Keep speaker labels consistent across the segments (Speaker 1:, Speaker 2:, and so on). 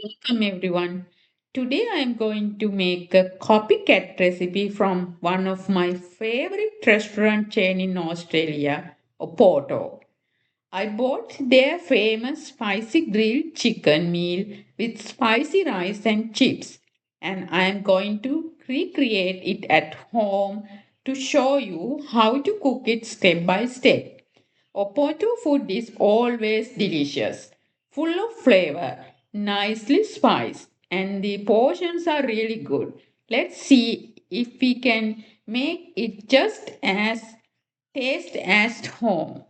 Speaker 1: Welcome everyone. Today I am going to make a copycat recipe from one of my favorite restaurant chain in Australia, Oporto. I bought their famous spicy grilled chicken meal with spicy rice and chips, and I am going to recreate it at home to show you how to cook it step by step. Oporto food is always delicious, full of flavor, nicely spiced, and the portions are really good. Let's see if we can make it just as taste as home.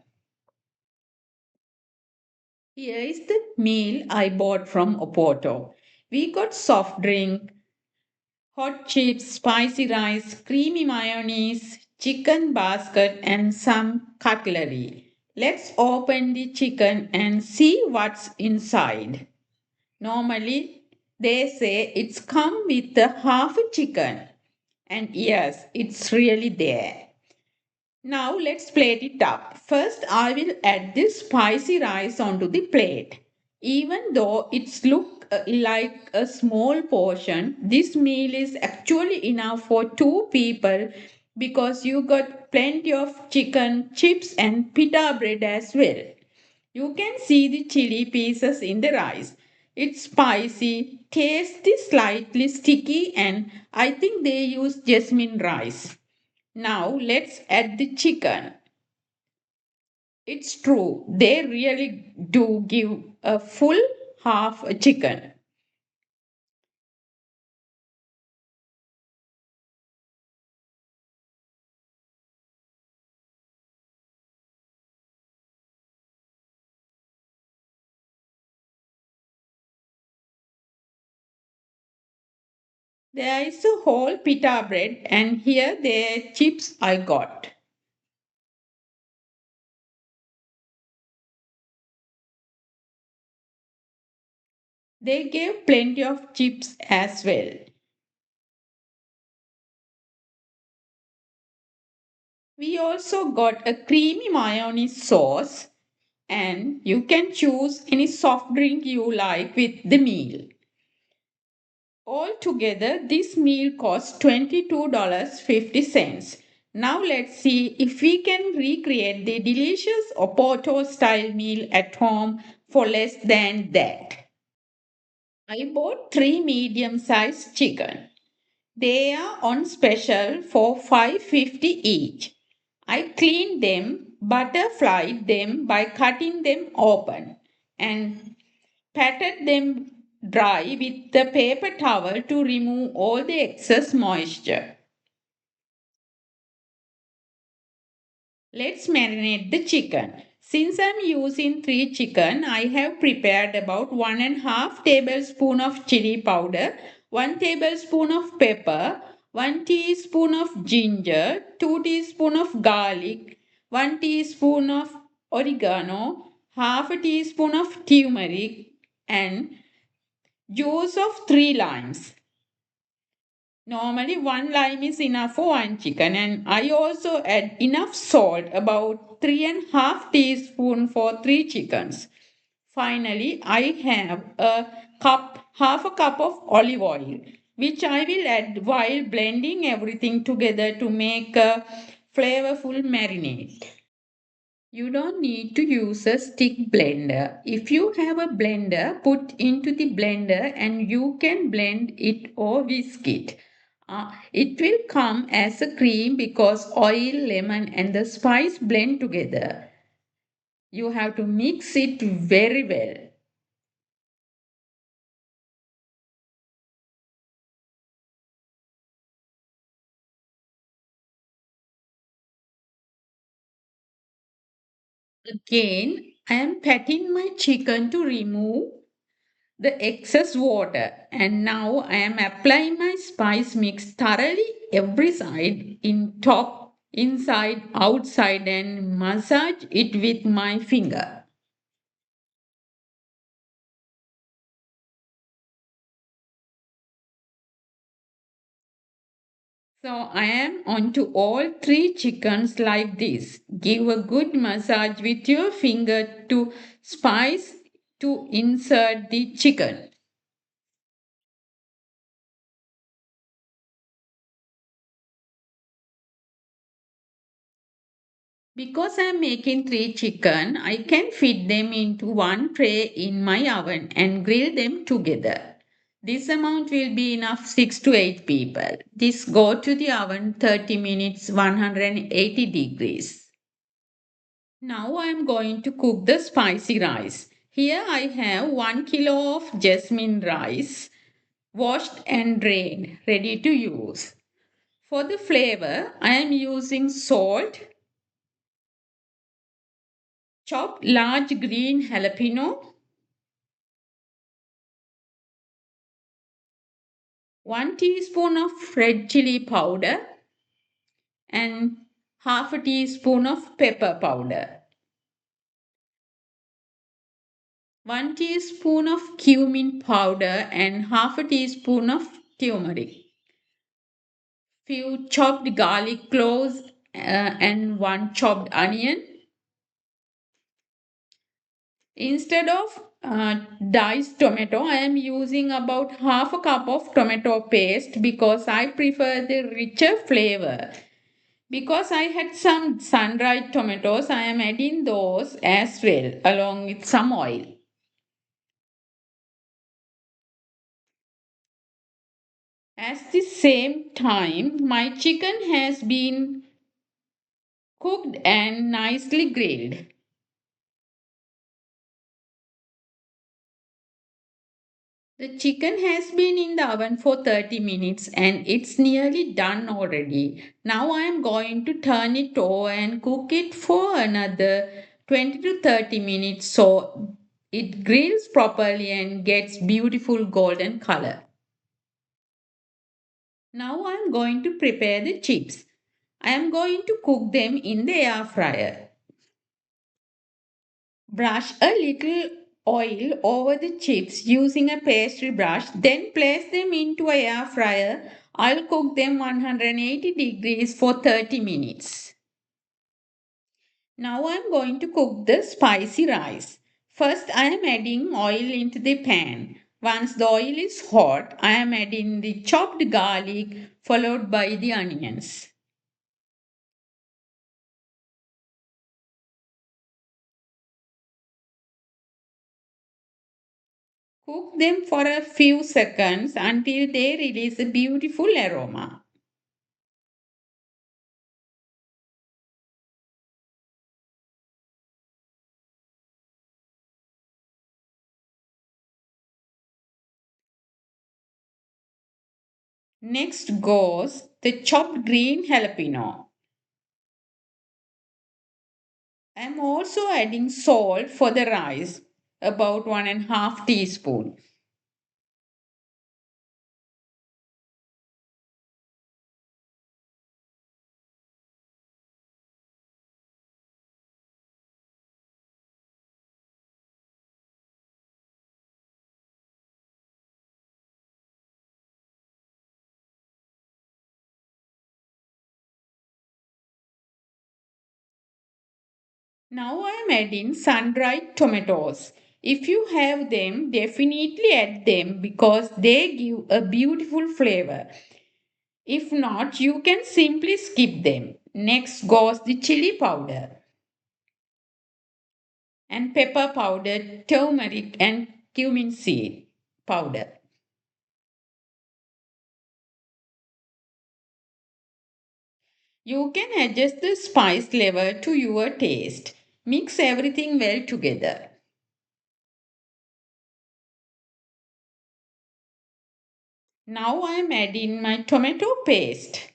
Speaker 1: Here is the meal I bought from Oporto. We got soft drink, hot chips, spicy rice, creamy mayonnaise, chicken basket, and some cutlery. Let's open the chicken and see what's inside. Normally, they say it's come with a half a chicken, and yes, it's really there. Now let's plate it up. First, I will add this spicy rice onto the plate. Even though it's look like a small portion, this meal is actually enough for two people because you got plenty of chicken, chips and pita bread as well. You can see the chili pieces in the rice. It's spicy, tasty, slightly sticky, and I think they use jasmine rice. Now let's add the chicken. It's true, they really do give a full half a chicken. There is a whole pita bread, and here the chips I got. They gave plenty of chips as well. We also got a creamy mayonnaise sauce, and you can choose any soft drink you like with the meal. Altogether, this meal cost $22.50. Now let's see if we can recreate the delicious Oporto style meal at home for less than that. I bought three medium sized chicken. They are on special for 5.50 each. I cleaned them, butterflied them by cutting them open, and patted them dry with the paper towel to remove all the excess moisture. Let's marinate the chicken. Since I'm using three chicken, I have prepared about 1.5 tablespoon of chili powder, 1 tablespoon of pepper, 1 teaspoon of ginger, 2 teaspoon of garlic, 1 teaspoon of oregano, half a teaspoon of turmeric, and juice of 3 limes. Normally, one lime is enough for one chicken, and I also add enough salt, about 3.5 teaspoon for three chickens. Finally, I have half a cup of olive oil, which I will add while blending everything together to make a flavorful marinade. You don't need to use a stick blender. If you have a blender, put into the blender and you can blend it or whisk it. It will come as a cream because oil, lemon, and the spice blend together. You have to mix it very well. Again, I am patting my chicken to remove the excess water, and now I am applying my spice mix thoroughly every side, in top, inside, outside, and massage it with my finger. So I am onto all three chickens like this. Give a good massage with your finger to spice to insert the chicken. Because I am making 3 chicken, I can fit them into one tray in my oven and grill them together. This amount will be enough 6 to 8 people. This go to the oven 30 minutes 180 degrees. Now I am going to cook the spicy rice. Here I have 1 kilo of jasmine rice washed and drained ready to use. For the flavor I am using salt, chopped large green jalapeno, 1 teaspoon of red chili powder and half a teaspoon of pepper powder, 1 teaspoon of cumin powder and half a teaspoon of turmeric, few chopped garlic cloves and 1 chopped onion. Instead of diced tomato, I am using about half a cup of tomato paste because I prefer the richer flavor. Because I had some sun-dried tomatoes, I am adding those as well along with some oil. At the same time, my chicken has been cooked and nicely grilled. The chicken has been in the oven for 30 minutes and it's nearly done already. Now I am going to turn it over and cook it for another 20 to 30 minutes so it grills properly and gets beautiful golden color. Now I am going to prepare the chips. I am going to cook them in the air fryer. Brush a little oil over the chips using a pastry brush, then place them into a air fryer. I'll cook them 180 degrees for 30 minutes. Now I'm going to cook the spicy rice. First I am adding oil into the pan. Once the oil is hot, I am adding the chopped garlic followed by the onions. Cook them for a few seconds until they release a beautiful aroma. Next goes the chopped green jalapeno. I am also adding salt for the rice, about 1.5 teaspoons. Now I am adding sun-dried tomatoes. If you have them, definitely add them because they give a beautiful flavor. If not, you can simply skip them. Next goes the chili powder and pepper powder, turmeric and cumin seed powder. You can adjust the spice level to your taste. Mix everything well together. Now I am adding my tomato paste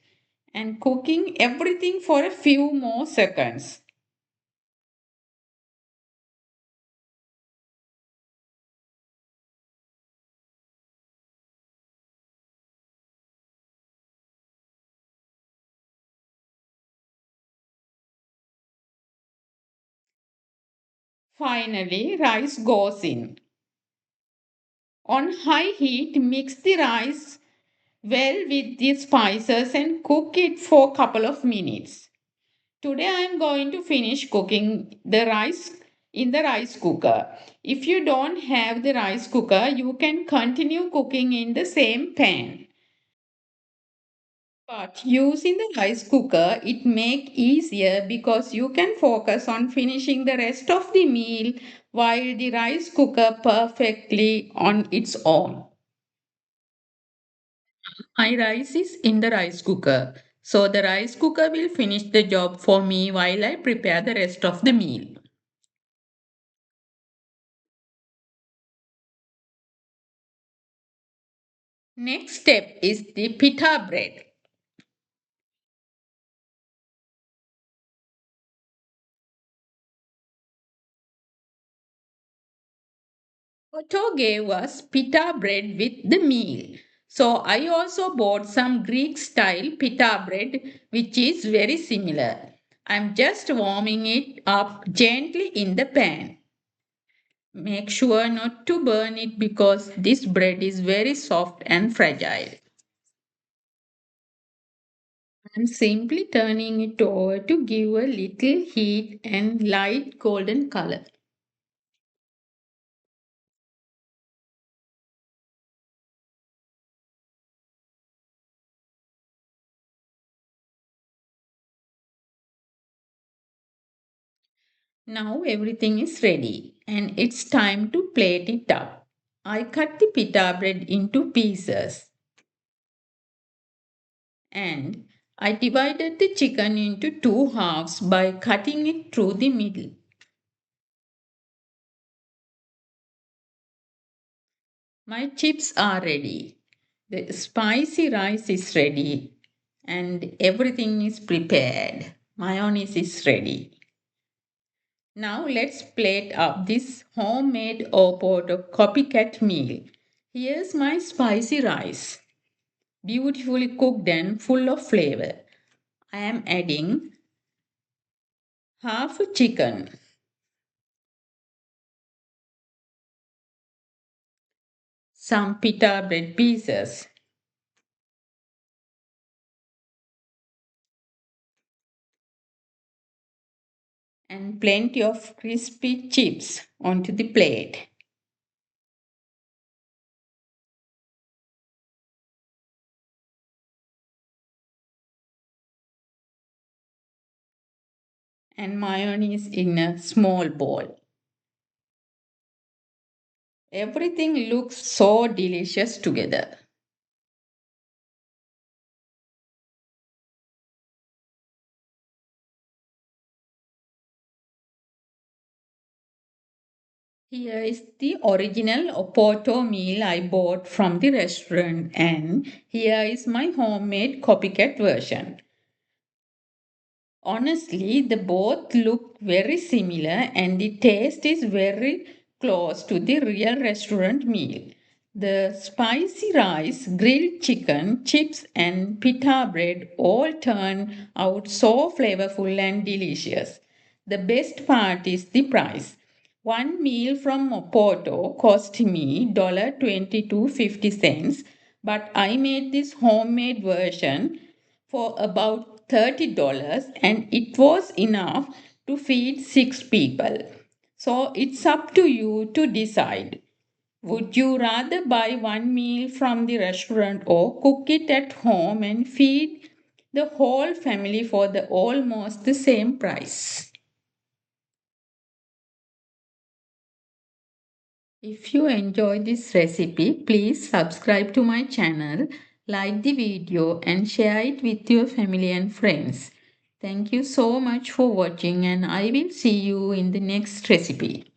Speaker 1: and cooking everything for a few more seconds. Finally, rice goes in. On high heat, mix the rice well with the spices and cook it for a couple of minutes. Today I am going to finish cooking the rice in the rice cooker. If you don't have the rice cooker, you can continue cooking in the same pan. But using the rice cooker, it make easier because you can focus on finishing the rest of the meal while the rice cooker perfectly on its own. My rice is in the rice cooker, so the rice cooker will finish the job for me while I prepare the rest of the meal. Next step is the pita bread. Otto gave us pita bread with the meal. So I also bought some Greek style pita bread which is very similar. I'm just warming it up gently in the pan. Make sure not to burn it because this bread is very soft and fragile. I'm simply turning it over to give a little heat and light golden color. Now everything is ready and it's time to plate it up. I cut the pita bread into pieces and I divided the chicken into two halves by cutting it through the middle. My chips are ready. The spicy rice is ready and everything is prepared. Mayonnaise is ready. Now let's plate up this homemade Oporto copycat meal. Here's my spicy rice, beautifully cooked and full of flavor. I am adding half a chicken, some pita bread pieces, and plenty of crispy chips onto the plate. And mayonnaise in a small bowl. Everything looks so delicious together. Here is the original Oporto meal I bought from the restaurant, and here is my homemade copycat version. Honestly, the both look very similar and the taste is very close to the real restaurant meal. The spicy rice, grilled chicken, chips, and pita bread all turn out so flavorful and delicious. The best part is the price. One meal from Oporto cost me $22.50, but I made this homemade version for about $30 and it was enough to feed six people. So it's up to you to decide. Would you rather buy one meal from the restaurant or cook it at home and feed the whole family for the almost the same price? If you enjoy this recipe, please subscribe to my channel, like the video and share it with your family and friends. Thank you so much for watching and I will see you in the next recipe.